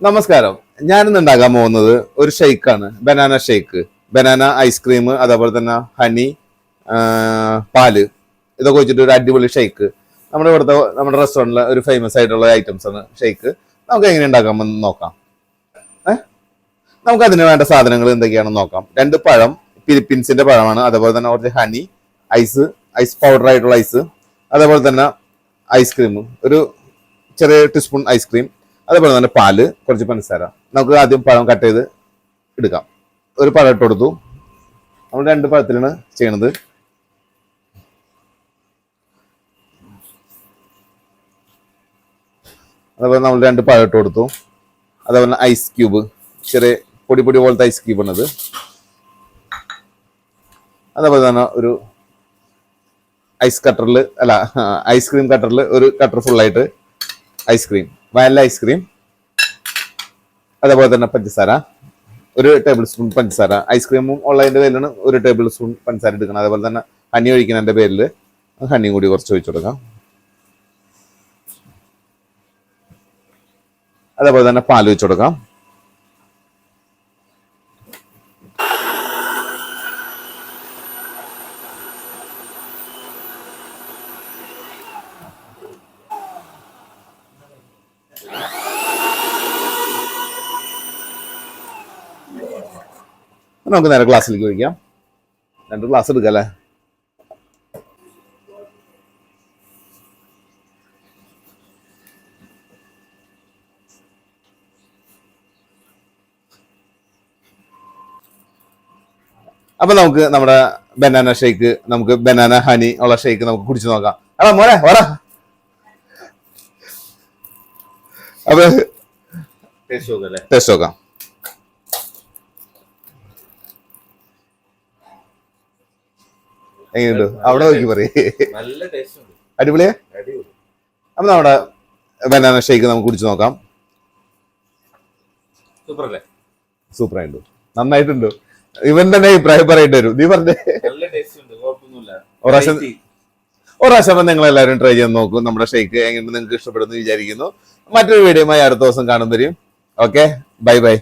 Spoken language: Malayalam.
നമസ്കാരം. ഞാനിന്ന് ഉണ്ടാക്കാൻ പോകുന്നത് ഒരു ഷെയ്ക്കാണ്. ബനാന ഷെയ്ക്ക്, ബനാന ഐസ്ക്രീം, അതേപോലെ തന്നെ ഹണി, പാല്, ഇതൊക്കെ വെച്ചിട്ട് ഒരു അടിപൊളി ഷെയ്ക്ക്. നമ്മുടെ റെസ്റ്റോറൻറ്റിലെ ഒരു ഫേമസ് ആയിട്ടുള്ള ഐറ്റംസ് ആണ് ഷെയ്ക്ക്. നമുക്ക് എങ്ങനെ ഉണ്ടാക്കാമെന്ന് നോക്കാം. നമുക്ക് അതിന് വേണ്ട സാധനങ്ങൾ എന്തൊക്കെയാണെന്ന് നോക്കാം. 2 പഴം, ഫിലിപ്പീൻസിന്റെ പഴമാണ്. അതേപോലെ തന്നെ കുറച്ച് ഹണി, ഐസ് പൗഡർ ആയിട്ടുള്ള ഐസ്, അതേപോലെ തന്നെ ഐസ്ക്രീം, ഒരു ചെറിയ ടീസ്പൂൺ ഐസ്ക്രീം, അതേപോലെ തന്നെ പാല്, കുറച്ച് പഞ്ചസാര. നമുക്ക് ആദ്യം പഴം കട്ട് ചെയ്ത് എടുക്കാം. ഒരു പഴം ഇട്ട് കൊടുത്തു. നമ്മൾ 2 പഴത്തിലാണ് ചെയ്യണത്. അതേപോലെ നമ്മൾ 2 പഴം ഇട്ട് കൊടുത്തു. അതേപോലെ ഐസ് ക്യൂബ്, ചെറിയ പൊടി പോലത്തെ ഐസ് ക്യൂബ് ആണത്. അതേപോലെ തന്നെ ഒരു ഐസ്ക്രീം കട്ടറിൽ ഒരു കട്ടർ ഫുള്ളായിട്ട് ഐസ്ക്രീം, വാനില ഐസ്ക്രീം, അതേപോലെ തന്നെ പഞ്ചസാര, 1 ടേബിൾ സ്പൂൺ പഞ്ചസാര. ഐസ്ക്രീമും ഉള്ളതിന്റെ പേരിലാണ് 1 ടേബിൾ സ്പൂൺ പഞ്ചസാര എടുക്കണം. അതേപോലെ തന്നെ ഹണി ഒഴിക്കുന്നതിന്റെ പേരിൽ ഹണിയും കൂടി കുറച്ച് ഒഴിച്ചു കൊടുക്കാം. അതേപോലെ തന്നെ പാൽ ഒഴിച്ചു കൊടുക്കാം. നമുക്ക് നേരെ ഗ്ലാസ്സിലേക്ക് ഒഴിക്കാം. 2 ഗ്ലാസ് എടുക്കാം അല്ലേ. അപ്പൊ നമുക്ക് നമ്മുടെ ബനാന ഷേക്ക്, നമുക്ക് ബനാന ഹണി ഉള്ള ഷേക്ക് നമുക്ക് കുടിച്ചു നോക്കാം. എടാ മോനെ വരാ. അപ്പൊ ടേസ്റ്റ് നോക്കാം. എങ്ങനെയുണ്ട്? അവിടെ നോക്കി പറയേ. അടിപൊളിയാ. അപ്പൊ നമ്മുടെ ബനാന ഷേക്ക് നമുക്ക് കുടിച്ചു നോക്കാം. സൂപ്പർ ആയിട്ടുണ്ട്, നന്നായിട്ടുണ്ട്. ഇവൻ തന്നെ അഭിപ്രായം പറയേണ്ടി വരും. നീ പറഞ്ഞേ. ഒരു പ്രാവശ്യം നിങ്ങൾ എല്ലാവരും ട്രൈ ചെയ്ത് നോക്കും. നമ്മുടെ ഷേക്ക് എങ്ങനെ നിങ്ങൾക്ക് ഇഷ്ടപ്പെടുന്നു വിചാരിക്കുന്നു. മറ്റൊരു വീഡിയോയുമായി അടുത്ത ദിവസം കാണും വരും. Okay, bye bye.